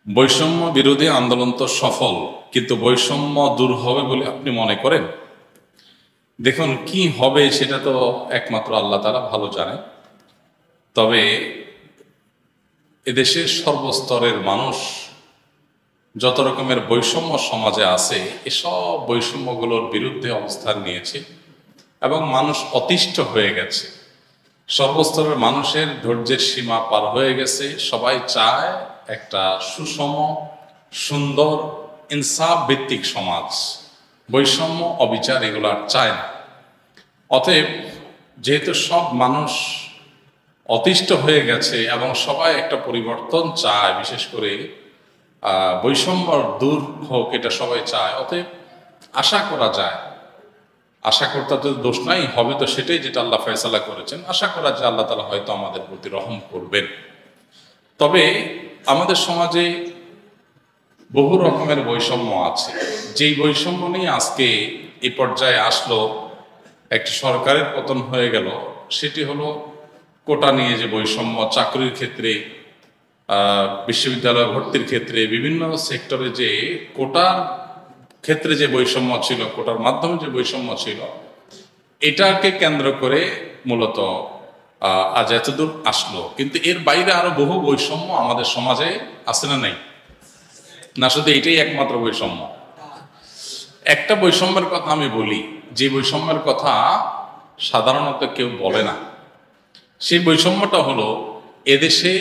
বৈষম্য বিরোধী আন্দোলন তো সফল, কিন্তু বৈষম্য দূর হবে বলে আপনি মনে করেন? দেখুন, কি হবে সেটা তো একমাত্র আল্লাহ তাআলা ভালো জানে। তবে এদেশের সর্বস্তরের মানুষ যত রকমের বৈষম্য সমাজে আছে, এসব বৈষম্যগুলোর বিরুদ্ধে অবস্থান নিয়েছে এবং মানুষ অতিষ্ঠ হয়ে গেছে। সর্বস্তরের মানুষের ধৈর্যের সীমা পার হয়ে গেছে। সবাই চায় একটা সুষম, সুন্দর, ইনসাফ ভিত্তিক সমাজ। বৈষম্য, অবিচার এগুলো আর চায় না। অতএব যেহেতু সব মানুষ অতিষ্ঠ হয়ে গেছে এবং সবাই একটা পরিবর্তন চায়, বিশেষ করে বৈষম্য দূর হোক এটা সবাই চায়, অতএব আশা করা যায়, আশা করতে তো দোষ নাই, হবে তো সেটাই যেটা আল্লাহ ফয়সালা করেছেন। আশা করা যায় আল্লাহ তাআলা হয়তো আমাদের প্রতি রহম করবেন। তবে আমাদের সমাজে বহু রকমের বৈষম্য আছে। যেই বৈষম্য নিয়ে আজকে এই পর্যায়ে আসলো, একটি সরকারের পতন হয়ে গেল, সেটি হলো কোটা নিয়ে যে বৈষম্য, চাকরির ক্ষেত্রে, বিশ্ববিদ্যালয় ভর্তির ক্ষেত্রে, বিভিন্ন সেক্টরে যে কোটার ক্ষেত্রে যে বৈষম্য ছিল, কোটার মাধ্যমে যে বৈষম্য ছিল, এটাকে কেন্দ্র করে মূলত আজ এতদূর আসলো। কিন্তু এর বাইরে আরো বহু বৈষম্য আমাদের সমাজে আছে না নাই? না শুধু এটাই একমাত্র বৈষম্য? একটা বৈষম্যের কথা আমি বলি, যে বৈষম্যের কথা সাধারণত কেউ বলে না। সেই বৈষম্যটা হলো, এদেশে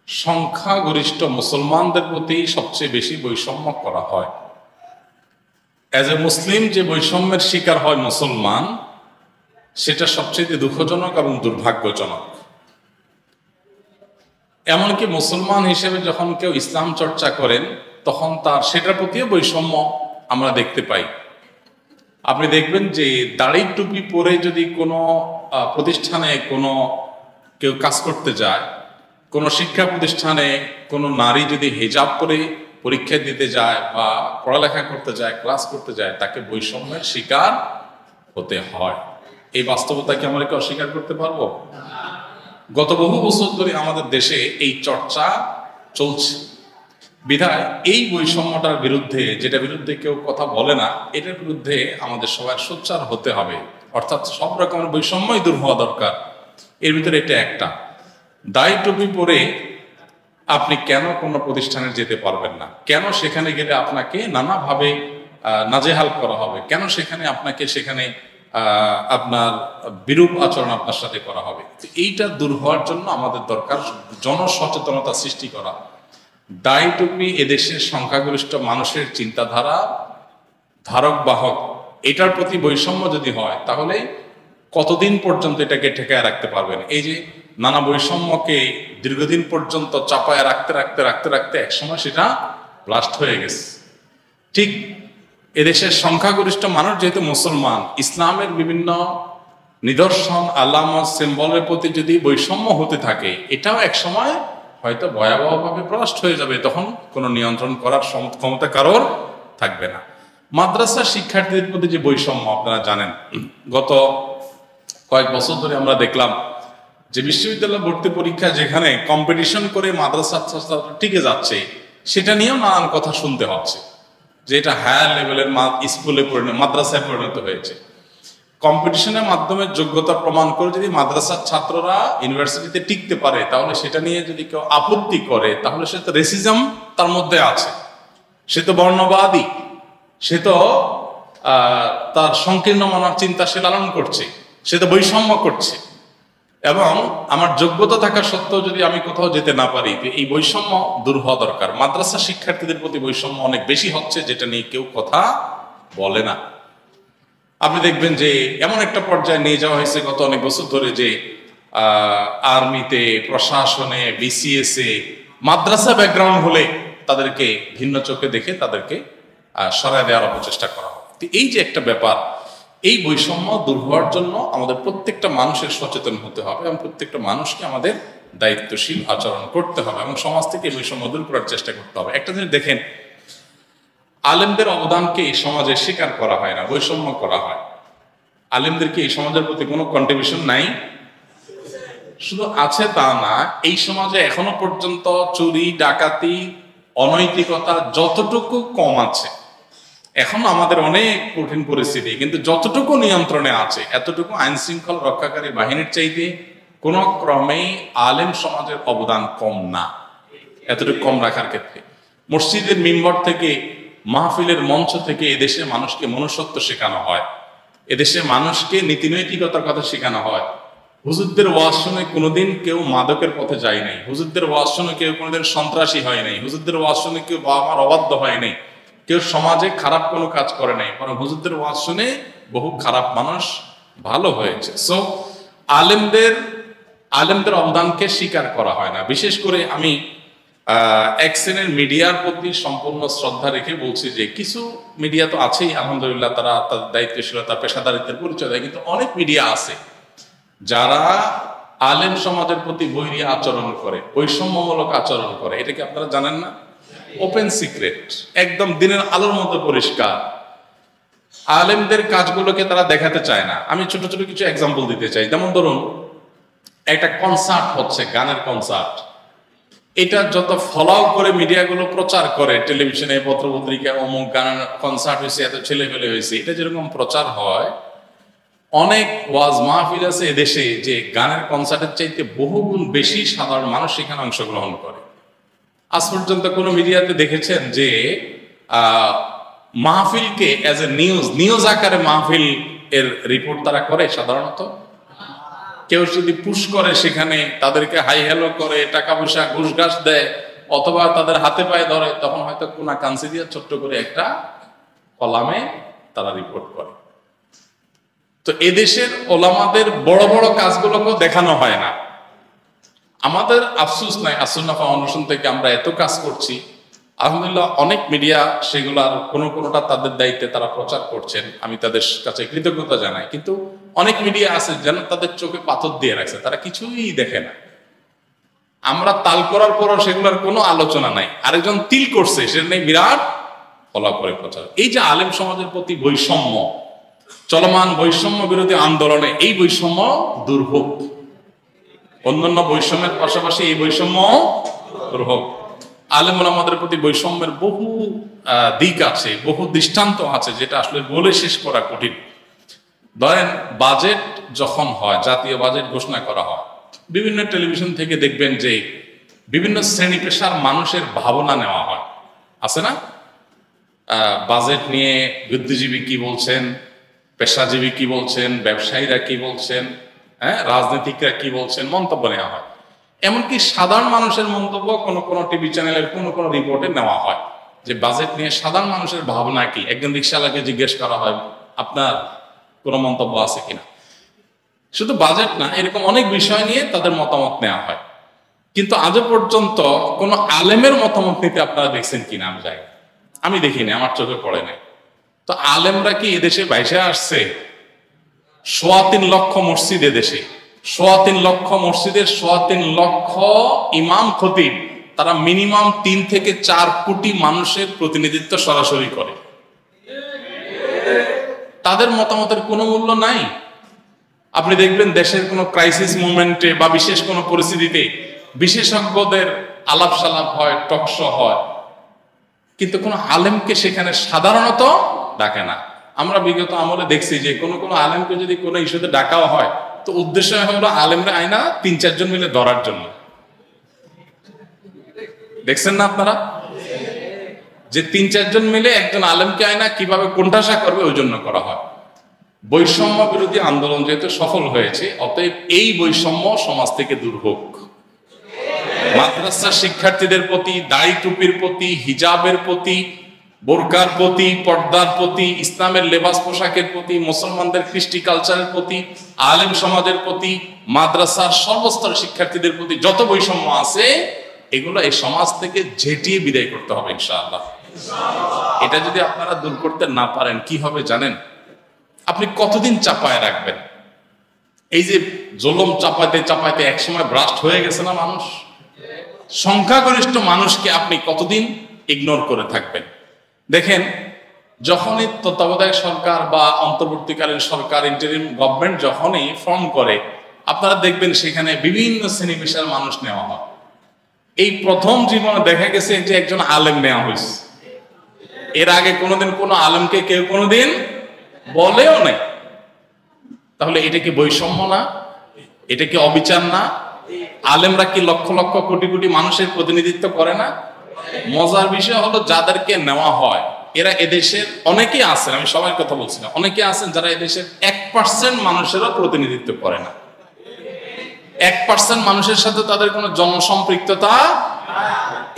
সংখ্যাগরিষ্ঠ মুসলমানদের প্রতি সবচেয়ে বেশি বৈষম্য করা হয়। অ্যাজ এ মুসলিম যে বৈষম্যের শিকার হয় মুসলমান, সেটা সবচেয়ে দুঃখজনক এবং দুর্ভাগ্যজনক। এমনকি মুসলমান হিসেবে যখন কেউ ইসলাম চর্চা করেন, তখন তার সেটার প্রতিও বৈষম্য আমরা দেখতে পাই। আপনি দেখবেন যে দাড়ি টুপি পরে যদি কোনো প্রতিষ্ঠানে কোনো কেউ কাজ করতে যায়, কোনো শিক্ষা প্রতিষ্ঠানে কোনো নারী যদি হিজাব পরে পরীক্ষা দিতে যায় বা পড়ালেখা করতে যায়, ক্লাস করতে যায়, তাকে বৈষম্যের শিকার হতে হয়। এই বাস্তবতাকে আমরা কি অস্বীকার করতে পারবো? গত বহু বছর ধরে আমাদের দেশে এই চর্চা চলছে। বিধায় এই বৈষম্যটার বিরুদ্ধে, যেটা বিরুদ্ধে কেউ কথা বলে না, এটার বিরুদ্ধে আমাদের সবার সোচ্চার হতে হবে। অর্থাৎ সব রকমের বৈষম্যই দূর হওয়া দরকার। এর ভিতরে এটা একটা। দাড়ি টুপি পরে আপনি কেন কোনো প্রতিষ্ঠানে যেতে পারবেন না? কেন সেখানে গেলে আপনাকে নানাভাবে নাজেহাল করা হবে? কেন সেখানে আপনাকে আপনার বিরূপ আচরণ আপনার সাথে করা হবে? এইটা দূর হওয়ার জন্য আমাদের দরকার জনসচেতনতা সৃষ্টি করা। দাড়ি টুপি এদেশের সংখ্যাগরিষ্ঠ মানুষের চিন্তাধারা ধারক বাহক। এটার প্রতি বৈষম্য যদি হয়, তাহলে কতদিন পর্যন্ত এটাকে ঠেকায় রাখতে পারবেন? এই যে নানা বৈষম্যকে দীর্ঘদিন পর্যন্ত চাপায় রাখতে রাখতে রাখতে রাখতে একসময় সেটা ব্লাস্ট হয়ে গেছে। ঠিক এদেশের সংখ্যাগরিষ্ঠ মানুষ যেহেতু মুসলমান, ইসলামের বিভিন্ন নিদর্শন, আলামত, সিম্বলের প্রতি যদি বৈষম্য হতে থাকে, এটাও একসময় হয়তো ভয়াবহভাবে ব্লাস্ট হয়ে যাবে। তখন কোনো নিয়ন্ত্রণ করার ক্ষমতা কারোর থাকবে না। মাদ্রাসা শিক্ষার্থীদের প্রতি যে বৈষম্য, আপনারা জানেন, গত কয়েক বছর ধরে আমরা দেখলাম যে বিশ্ববিদ্যালয় ভর্তি পরীক্ষা যেখানে কম্পিটিশন করে মাদ্রাসা ছাত্ররা টিকে যাচ্ছে, সেটা নিয়েও নানান কথা শুনতে হচ্ছে যে এটা হায়ার লেভেলের স্কুলে মাদ্রাসায় পরিণত হয়েছে। কম্পিটিশনের মাধ্যমে যোগ্যতা প্রমাণ করে যদি মাদ্রাসার ছাত্ররা ইউনিভার্সিটিতে টিকতে পারে, তাহলে সেটা নিয়ে যদি কেউ আপত্তি করে, তাহলে সে তো রেসিজম তার মধ্যে আছে, সে তো বর্ণবাদী, সে তো তার সংকীর্ণ মনার চিন্তা সে লালন করছে, সে তো বৈষম্য করছে। এবং আমার যোগ্যতা থাকা সত্ত্বেও যদি আমি কোথাও যেতে না পারি, এই বৈষম্য দূর হওয়া দরকার। মাদ্রাসা শিক্ষার্থীদের প্রতি বৈষম্য অনেক বেশি হচ্ছে, যেটা নিয়ে কেউ কথা বলে না। আপনি দেখবেন যে এমন একটা পর্যায়ে নিয়ে যাওয়া হয়েছে গত অনেক বছর ধরে যে আর্মিতে, প্রশাসনে, বিসিএস এ মাদ্রাসা ব্যাকগ্রাউন্ড হলে তাদেরকে ভিন্ন চোখে দেখে তাদেরকে সরায় দেওয়ার অপচেষ্টা করা হয়। এই যে একটা ব্যাপার, এই বৈষম্য দূর হওয়ার জন্য আমাদের প্রত্যেকটা মানুষের সচেতন হতে হবে এবং প্রত্যেকটা মানুষকে আমাদের দায়িত্বশীল আচরণ করতে হবে এবং সমাজ থেকে এই বৈষম্য দূর করার চেষ্টা করতে হবে। একটা জিনিস দেখেন, আলেমদের অবদানকে এই সমাজে স্বীকার করা হয় না, বৈষম্য করা হয়। আলেমদেরকে এই সমাজের প্রতি কোনো কন্ট্রিবিউশন নাই। শুধু আছে তা না, এই সমাজে এখনো পর্যন্ত চুরি, ডাকাতি, অনৈতিকতা যতটুকু কম আছে, এখন আমাদের অনেক কঠিন পরিস্থিতি, কিন্তু যতটুকু নিয়ন্ত্রণে আছে এতটুকু আইন শৃঙ্খলা রক্ষাকারী বাহিনীর চাইতে কোনো ক্রমেই আলেম সমাজের অবদান কম না। এতটুকু কম রাখার ক্ষেত্রে মসজিদের মিম্বর থেকে, মাহফিলের মঞ্চ থেকে এদেশে মানুষকে মনুষ্যত্ব শেখানো হয়, এদেশে মানুষকে নীতিনৈতিকতার কথা শেখানো হয়। হুজুরদের ওয়াজ শুনে কোনোদিন কেউ মাদকের পথে যায় নাই, হুজুরদের ওয়াজ শুনে কেউ কোনোদিন সন্ত্রাসী হয় নাই, হুজুরদের ওয়াজ শুনে কেউ বাবা মার অবাধ্য হয় নাই, কেউ সমাজে খারাপ কোনো কাজ করে নাই, বরং হুজুরদের ওয়াজ শুনে বহু খারাপ মানুষ ভালো হয়েছে। সো আলেমদের অবদানকে স্বীকার করা হয় না। বিশেষ করে আমি এক শ্রেণীর মিডিয়ার প্রতি সম্পূর্ণ শ্রদ্ধা রেখে বলছি যে কিছু মিডিয়া তো আছেই আলহামদুলিল্লাহ, তারা তাদের দায়িত্বশীলতা পেশাদারিত্বের পরিচয় দেয়, কিন্তু অনেক মিডিয়া আছে যারা আলেম সমাজের প্রতি বৈরী আচরণ করে, বৈষম্যমূলক আচরণ করে। এটা কি আপনারা জানেন না? ওপেন সিক্রেট, একদম দিনের আলোর মতো পরিষ্কার। আলেমদের কাজগুলোকে তারা দেখাতে চায় না। আমি ছোট ছোট কিছু এক্সাম্পল দিতে চাই। যেমন ধরুন, একটা কনসার্ট হচ্ছে, গানের কনসার্ট, এটা যত ফলাও করে মিডিয়াগুলো প্রচার করে টেলিভিশনে, পত্রপত্রিকায়, অমুক গানের কনসার্ট হয়েছে, এত ছেলে ফেলে হয়েছে, এটা যেরকম প্রচার হয়, অনেক ওয়াজ মাহফিল আছে এদেশে যে গানের কনসার্টের চাইতে বহুগুণ বেশি সাধারণ মানুষ সেখানে অংশগ্রহণ করে। আজ পর্যন্ত কোনো মিডিয়াতে দেখেছেন যে মাহফিলকে অ্যাজ এ নিউজ আকারে মাহফিল এর রিপোর্ট তারা করে? সাধারণত কেউ যদি পুশ করে সেখানে, তাদেরকে হাই হ্যালো করে, টাকা পয়সা ঘুষ ঘাস দেয়, অথবা তাদের হাতে পায়ে ধরে, তখন হয়তো কোনা কাঞ্চি দিয়ে ছোট্ট করে একটা কলামে তারা রিপোর্ট করে। তো এদেশের ওলামাদের বড় বড় কাজগুলোকেও দেখানো হয় না। আমাদের আফসোস নাই, আসুন্নাহ ফাউন্ডেশন থেকে আমরা এত কাজ করছি, আলহামদুলিল্লাহ অনেক মিডিয়া সেগুলার কোনোটা তাদের দায়িত্বে তারা প্রচার করছেন, আমি তাদের কাছে কৃতজ্ঞতা জানাই। কিন্তু অনেক মিডিয়া আছে যেন তাদের চোখে পাথর দিয়ে রাখছে, তারা কিছুই দেখে না। আমরা তাল করার পরও সেগুলোর কোনো আলোচনা নাই, আরেকজন তিল করছে সেটা নেই, বিরাট ফলা করে প্রচার। এই যে আলেম সমাজের প্রতি বৈষম্য, চলমান বৈষম্য বিরোধী আন্দোলনে এই বৈষম্য দূর হোক, অন্যান্য বৈষম্যের পাশাপাশি এই বৈষম্য দূর হোক। আলেম ওলামাদের প্রতি বৈষম্যের বহু দিক আছে, বহু দৃষ্টান্ত আছে, যেটা আসলে বলে শেষ করা কঠিন। ধরেন, বাজেট যখন হয়, জাতীয় বাজেট ঘোষণা করা হয়, বিভিন্ন টেলিভিশন থেকে দেখবেন যে বিভিন্ন শ্রেণী পেশার মানুষের ভাবনা নেওয়া হয়, আছে না? বাজেট নিয়ে বুদ্ধিজীবী কি বলছেন, পেশাজীবী কি বলছেন, ব্যবসায়ীরা কি বলছেন, রাজনীতিকরা কি বলছেন, মন্তব্য নেওয়া হয়। এমনকি সাধারণ মানুষের মন্তব্য কোনো টিভি চ্যানেলের কোনো রিপোর্টে নেওয়া হয় যে বাজেট নিয়ে সাধারণ মানুষের ভাবনা কি। একজন রিক্সাওয়ালাকে জিজ্ঞেস করা হয়, আপনার কোনো মন্তব্য আছে কিনা। শুধু বাজেট না, এরকম অনেক বিষয় নিয়ে তাদের মতামত নেওয়া হয়। কিন্তু আজও পর্যন্ত কোনো আলেমের মতামত নিতে আপনারা দেখছেন কিনা আমি দেখিনি, আমার চোখে পড়ে নাই। তো আলেমরা কি এদেশে বাইশে আসছে? ৩.৫ লক্ষ মসজিদ এদেশে, ৩.৫ লক্ষ মসজিদের ৩.৫ লক্ষ ইমাম খতিব, তারা মিনিমাম ৩ থেকে ৪ কোটি মানুষের প্রতিনিধিত্ব সরাসরি করে। তাদের মতামতের কোনো মূল্য নাই। আপনি দেখবেন দেশের কোনো ক্রাইসিস মুভমেন্টে বা বিশেষ কোনো পরিস্থিতিতে বিশেষজ্ঞদের আলাপ সালাপ হয়, টকশো হয়, কিন্তু কোনো আলেমকে সেখানে সাধারণত ডাকে না। আমরা বিগত আমলে দেখছি যে কোনো আলেমকে যদি কোনো ইস্যুতে ডাকাও হয়, তো উদ্দেশ্য হলো আলেমরা আইনা ৩-৪ জন মিলে ধরার জন্য। দেখছেন না আপনারা যে ৩-৪ জন মিলে একজন আলেমকে আইনা কিভাবে কোণঠাসা করবে, ওই জন্য করা হয়। বৈষম্য বিরোধী আন্দোলন যেহেতু সফল হয়েছে, অতএব এই বৈষম্য সমাজ থেকে দূর হোক। মাদ্রাসার শিক্ষার্থীদের প্রতি, দাড়ি টুপির প্রতি, হিজাবের প্রতি, বোরকার প্রতি, পর্দার প্রতি, ইসলামের লেবাস পোশাকের প্রতি, মুসলমানদের কৃষ্টি কালচারের প্রতি, আলেম সমাজের প্রতি, মাদ্রাসার সর্বস্তর শিক্ষার্থীদের প্রতি যত বৈষম্য আছে, এগুলো এই সমাজ থেকে ঝেঁটিয়ে বিদায় করতে হবে ইনশাআল্লাহ। এটা যদি আপনারা দূর করতে না পারেন, কি হবে জানেন? আপনি কতদিন চাপায় রাখবেন? এই যে জুলুম চাপাইতে চাপাইতে একসময় ব্রাস্ট হয়ে গেছে না মানুষ, সংখ্যাগরিষ্ঠ মানুষকে আপনি কতদিন ইগনোর করে থাকবেন? দেখেন, যখনই তত্ত্বাবধায়ক সরকার বা অন্তর্বর্তীকালীন সরকার, ইন্টারিম গভর্নমেন্ট যখনই ফর্ম করে, আপনারা দেখবেন সেখানে বিভিন্ন শ্রেণী পেশার মানুষ নেওয়া হয়। এই প্রথম জীবনে দেখা গেছে যে একজন আলেম নেওয়া হয়েছে। এর আগে কোনোদিন কোনো আলেমকে কেউ কোনোদিন বলেও নাই। তাহলে এটা কি বৈষম্য না? এটা কি অবিচার না? আলেমরা কি লক্ষ লক্ষ কোটি কোটি মানুষের প্রতিনিধিত্ব করে না? মজার বিষয় হলো যাদেরকে নেওয়া হয় এরা এদেশের অনেকেই আছেন, আমি সবার কথা বলছি না, অনেকে আছেন যারা এদেশের 1% মানুষেরও প্রতিনিধিত্ব করে না। 1% মানুষের সাথে তাদের কোনো জনসম্পৃক্ততা।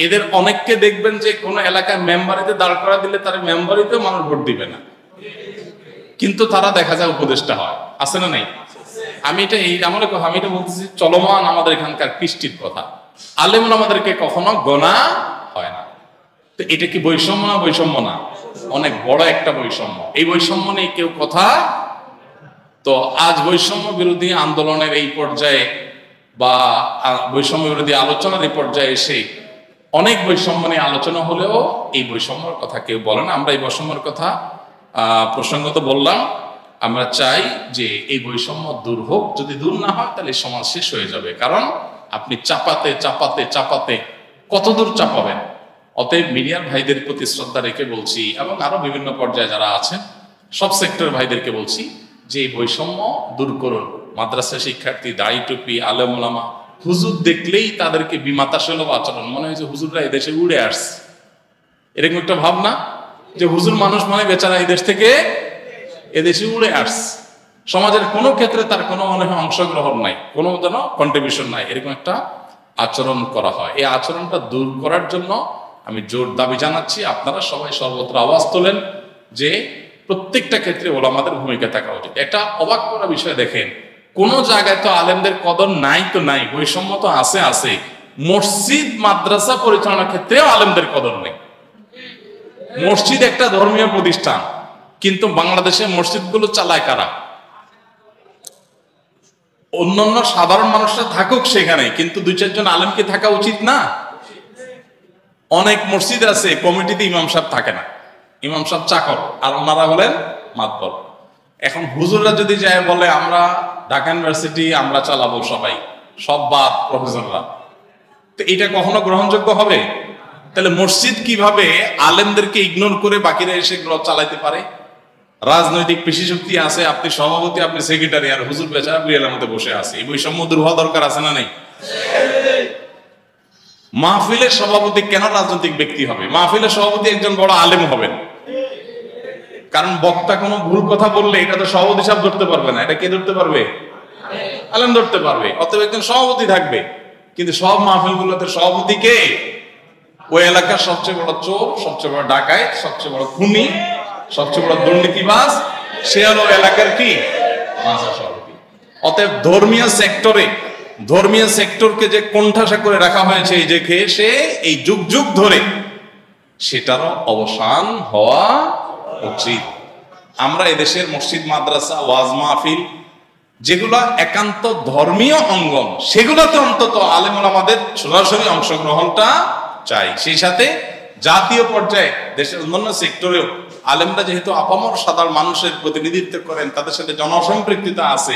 এদের অনেককে দেখবেন যে কোনো এলাকায় মেম্বারিতে দাঁড় করা দিলে তার মেম্বারিতে মানুষ ভোট দিবে না, কিন্তু তারা দেখা যায় উপদেষ্টা হয়। আছে না নাই? আমি এটা এই আমলে কথা, আমি এটা বলতেছি চলমান আমাদের এখানকার কৃষ্টির কথা। আলেমরা আমাদেরকে কখনো গোনা হয় না। তো এটা কি বৈষম্য না? বৈষম্য না, অনেক বড় একটা বৈষম্য। এই বৈষম্য নিয়ে কেউ কথা। তো আজ বৈষম্য বিরোধী আন্দোলনের এই পর্যায়ে বা বৈষম্য বিরোধী আলোচনার এই পর্যায়ে এসে অনেক বৈষম্য নিয়ে আলোচনা হলেও এই বৈষম্যের কথা কেউ বলে না। আমরা এই বৈষম্যের কথা প্রসঙ্গত বললাম। আমরা চাই যে এই বৈষম্য দূর হোক। যদি দূর না হয় তাহলে সমাজ শেষ হয়ে যাবে। কারণ আপনি চাপাতে চাপাতে চাপাতে কত দূর চাপাবেন? অতএব মিডিয়ার ভাইদের প্রতি শ্রদ্ধা রেখে বলছি, এবং আরো বিভিন্ন পর্যায়ে যারা আছেন সব সেক্টরের ভাইদেরকে বলছি যে এই বৈষম্য দূর করুন। মাদ্রাসা শিক্ষার্থী, দাড়ি টুপি, আলেম ওলামা, হুজুর দেখলেই তাদেরকে বিমাতাসুলভ আচরণ, মনে হয়েছে হুজুররা এদেশে উড়ে আসছে, এরকম একটা ভাবনা যে হুজুর মানুষ মানে বেচারা এদেশ থেকে এদেশে উড়ে আসছে। সমাজের কোনো ক্ষেত্রে তার কোনো মনে হয় অংশগ্রহণ নাই, কোনো যেন কন্ট্রিবিউশন নাই, এরকম একটা আচরণ করা হয়। এই আচরণটা দূর করার জন্য আমি জোর দাবি জানাচ্ছি আপনারা সবাই সর্বত্র আওয়াজ তোলেন যে প্রত্যেকটা ক্ষেত্রে ওলামাদের ভূমিকা থাকা উচিত। একটা অবাক করা বিষয় দেখেন, কোন জায়গায় তো আলেমদের কদর নাই, তো নাই, বৈষম্য তো আছে আছে। মসজিদ মাদ্রাসা পরিচালনার ক্ষেত্রেও আলেমদের কদর নেই। মসজিদ একটা ধর্মীয় প্রতিষ্ঠান, কিন্তু বাংলাদেশে মসজিদগুলো চালায় কারা? অন্যান্য সাধারণ মানুষরা থাকুক সেখানে, কিন্তু 2-4 জন আলেম কি থাকা উচিত না? অনেক মসজিদ আছে কমিটিতে ইমাম সাহেব থাকে না, ইমাম সাহেব চাকর, আর ওনারা হলেন মাতবর। এখন হুজুররা যদি যায় বলে আমরা ঢাকা ইউনিভার্সিটি আমরা চালাবো, সবাই সব বাদ প্রফেসররা, তো এটা কখনো গ্রহণযোগ্য হবে? তাহলে মসজিদ কিভাবে আলেমদেরকে ইগনোর করে বাকিরা এসে চালাইতে পারে? রাজনৈতিক পেশি শক্তি আছে, আপনি সভাপতি, আপনি সেক্রেটারি, আর হুজুর বেচারা বিড়ালের মধ্যে বসে আছে। এই বৈষম্য দূর হওয়া দরকার আছে না নেই? মাহফিলের সভাপতি কেন রাজনৈতিক ব্যক্তি হবে? মাহফিলের সভাপতি একজন বড় আলেম হবেন, কারণ বক্তা কোনো ভুল কথা বললে এটা তো সভাপতি সাহেব ধরতে পারবে না, এটা কে ধরতে পারবে? আলেম ধরতে পারবে। অতএব একজন সভাপতি থাকবে, কিন্তু সব মাহফিলগুলোতে সভাপতি কে? ওই এলাকার সবচেয়ে বড় চোর, সবচেয়ে বড় ডাকাত, সবচেয়ে বড় খুনি, সবচেয়ে বড় দুর্নীতিবাজ, সে হলো এলাকার কি সভাপতি। অতএব ধর্মীয় সেক্টরকে যে কোণঠাসা করে রাখা হয়েছে এই যে সে এই যুগ যুগ ধরে, সেটারও অবসান হওয়া উচিত। আমরা এদেশের মসজিদ, মাদ্রাসা, ওয়াজ মাহফিল যেগুলা একান্ত ধর্মীয় অঙ্গন, সেগুলোতে অন্তত আলেম ওলামাদের সরাসরি অংশগ্রহণটা চাই। সেই সাথে জাতীয় পর্যায়ে দেশের অন্যান্য সেক্টরেও আলেমরা যেহেতু আপামর সাধারণ মানুষের প্রতিনিধিত্ব করেন, তাদের সাথে জনসম্পৃক্ততা আছে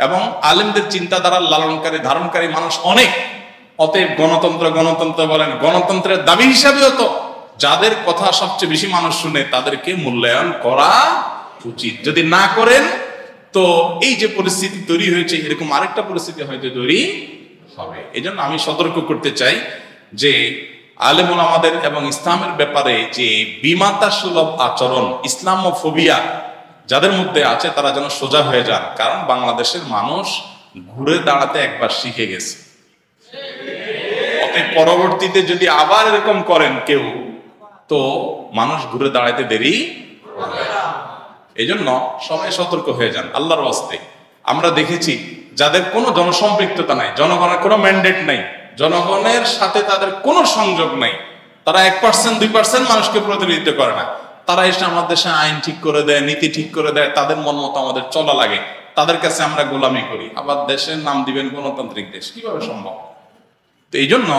এবং আলেমদের চিন্তাধারার লালনকারী ধারণকারী মানুষ অনেক। অতএব গণতন্ত্র বলেন, গণতন্ত্রের দাবি হিসাবেও তো যাদের কথা সবচেয়ে বেশি মানুষ শুনে তাদেরকে মূল্যায়ন করা উচিত। যদি না করেন তো এই যে পরিস্থিতি তৈরি হয়েছে, এরকম আরেকটা পরিস্থিতি হয়তো তৈরি হবে। এই জন্য আমি সতর্ক করতে চাই যে আলেম ওলামাদের এবং ইসলামের ব্যাপারে যে বিমাতা সুলভ আচরণ, ইসলামোফোবিয়া যাদের মধ্যে আছে, তারা যেন সোজা হয়ে যান। কারণ বাংলাদেশের মানুষ ঘুরে দাঁড়াতে একবার শিখে গেছে। পরবর্তীতে যদি আবার এরকম করেন কেউ, তো মানুষ ঘুরে দাঁড়াতে দেরি। এই জন্য সবাই সতর্ক হয়ে যান আল্লাহর ওয়াস্তে। আমরা দেখেছি যাদের কোনো জনসম্পৃক্ততা নাই, জনগণের কোনো ম্যান্ডেট নাই, জনগণের সাথে তাদের কোনো সংযোগ নাই, তারা 1%-2% মানুষকে প্রতিনিধিত্ব করে না, তারা এসে আমাদের দেশে আইন ঠিক করে দেয়, নীতি ঠিক করে দেয়, তাদের মন মতো আমাদের চলা লাগে, তাদের কাছে আমরা গোলামি করি। আবার দেশের নাম দিবেন গণতান্ত্রিক দেশ, কিভাবে সম্ভব? তো এই জন্য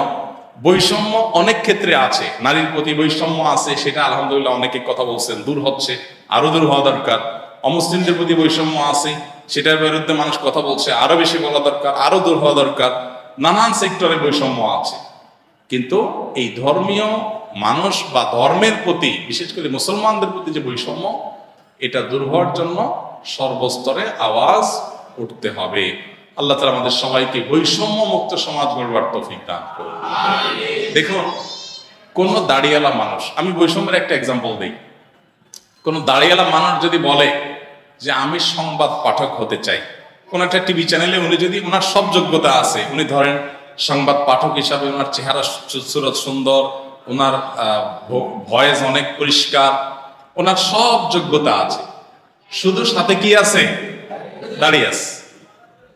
বৈষম্য অনেক ক্ষেত্রে আছে, নারীর প্রতি বৈষম্য আছে, সেটা আলহামদুলিল্লাহ অনেকে কথা বলছেন, দূর হচ্ছে, আরো দূর হওয়া দরকার। অমুসলিমদের প্রতি বৈষম্য আছে, সেটার বিরুদ্ধে মানুষ কথা বলছে, আরো বেশি বলা দরকার, আরো দূর হওয়া দরকার। নানান সেক্টরে বৈষম্য আছে। কিন্তু এই ধর্মীয় মানুষ বা ধর্মের প্রতি, বিশেষ করে মুসলমানদের প্রতি যে বৈষম্য, এটা দূর হওয়ার জন্য সর্বস্তরে আওয়াজ উঠতে হবে। আল্লাহ তাআলা আমাদের সবাইকে বৈষম্য মুক্ত সমাজ গড়বার তৌফিক দান করুন। দেখুন, কোন দাড়িওয়ালা মানুষ, আমি বৈষম্যের একটা এক্সাম্পল দিই। কোন দাড়িওয়ালা মানুষ যদি বলে যে আমি সংবাদ পাঠক হতে চাই, কোন একটা টিভি চ্যানেলে উনি যদি, ওনার সব যোগ্যতা আছে, উনি ধরেন সংবাদ পাঠক হিসাবে ওনার চেহারা সুরত সুন্দর, ওনার ভয়েস অনেক পরিষ্কার, ওনার সব যোগ্যতা আছে, শুধু সাথে কি আছে? দাঁড়িয়ে আছে।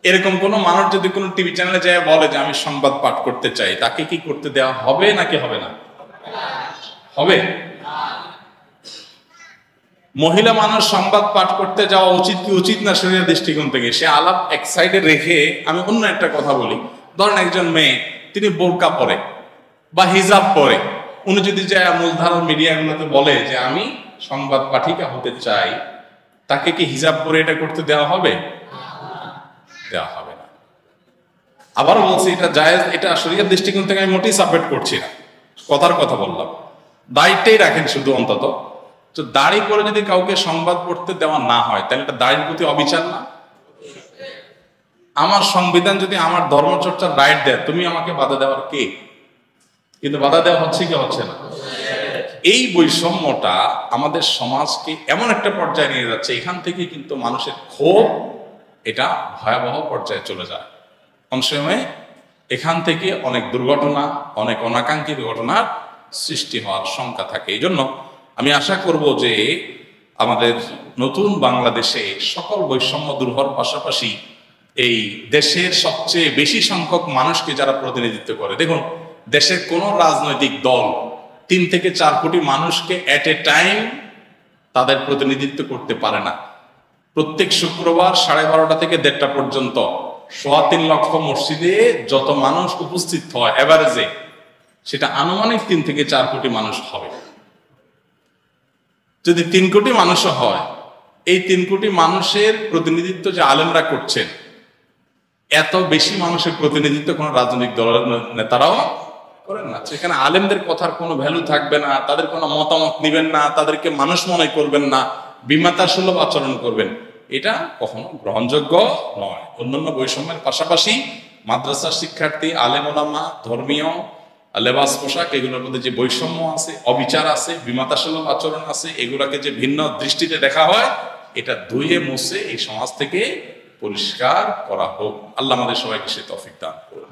এরকম কোন মানুষ যদি কোনো টিভি চ্যানেলে যায় বলে যে আমি সংবাদ পাঠ করতে চাই, তাকে কি করতে দেওয়া হবে নাকি হবে না? হবে। মহিলা মানুষ সংবাদ পাঠ করতে যাওয়া উচিত কি উচিত না শরীরের দৃষ্টিকোণ থেকে? সে আলাপ এক সাইডে রেখে আমি অন্য একটা কথা বলি। ধরেন একজন মেয়ে, তিনি বোরকা পরে বা হিজাব পরে, উনি যদি যায় মূলধারার মিডিয়াগুলোতে বলে যে আমি সংবাদ পাঠিকা হতে চাই, তাকে কি হিজাব পরে এটা করতে দেওয়া হবে? দেওয়া হবে না। আবার বলছি, এটা জায়েজ, এটা শরীয়তের দৃষ্টিকোণ থেকে আমি মোটেই সাপোর্ট করছি না, কথার কথা বললাম। দায়িত্বই রাখেন শুধু অন্তত। তো দাড়ি করে যদি কাউকে সংবাদ পড়তে দেওয়া না হয়, তাহলে এটা দাড়ির প্রতি অবিচার না? আমার সংবিধান যদি আমার ধর্মচর্চার রাইট দেয়, তুমি আমাকে বাধা দেওয়ার কে? কিন্তু বাধা দেওয়া হচ্ছে কি হচ্ছে না? এই বৈষম্যটা আমাদের সমাজকে এমন একটা পর্যায়ে নিয়ে যাচ্ছে, এখান থেকে কিন্তু মানুষের ক্ষোভ এটা ভয়াবহ পর্যায়ে চলে যায়। অনেক সময় এখান থেকে অনেক দুর্ঘটনা, অনেক অনাকাঙ্ক্ষিত ঘটনার সৃষ্টি হওয়ার শঙ্কা থাকে। এই জন্য আমি আশা করব যে আমাদের নতুন বাংলাদেশে সকল বৈষম্য দূর হওয়ার পাশাপাশি এই দেশের সবচেয়ে বেশি সংখ্যক মানুষকে যারা প্রতিনিধিত্ব করে, দেখুন দেশের কোন রাজনৈতিক দল 3 থেকে 4 কোটি মানুষকে এট এ টাইম তাদের প্রতিনিধিত্ব করতে পারে না। প্রত্যেক শুক্রবার 12:30 থেকে 1:30 পর্যন্ত 3.25 লক্ষ মসজিদে যত মানুষ উপস্থিত হয় এভারেজে, সেটা আনুমানিক 3 থেকে 4 কোটি মানুষ হবে। যদি 3 কোটি মানুষও হয়, এই 3 কোটি মানুষের প্রতিনিধিত্ব যে আলেমরা করছেন, এত বেশি মানুষের প্রতিনিধিত্ব কোন রাজনৈতিক দলের নেতারাও করেন না। সেখানে আলেমদের কথার কোনো ভ্যালু থাকবে না, তাদের কোনো মতামত নিবেন না, তাদেরকে মানুষ মনে করবেন না, বিমাতা সুলভ আচরণ করবেন, এটা কখনো গ্রহণযোগ্য নয়। অন্যান্য বৈষম্যের পাশাপাশি মাদ্রাসার শিক্ষার্থী, আলেম ওলামা, ধর্মীয় লেবাস পোশাক, এগুলোর মধ্যে যে বৈষম্য আছে, অবিচার আছে, বিমাতা সুলভ আচরণ আছে, এগুলাকে যে ভিন্ন দৃষ্টিতে দেখা হয়, এটা ধুয়ে মুছে এই সমাজ থেকে পরিষ্কার করা হোক। আল্লাহ আমাদের সবাইকে সে তৌফিক দান করুন।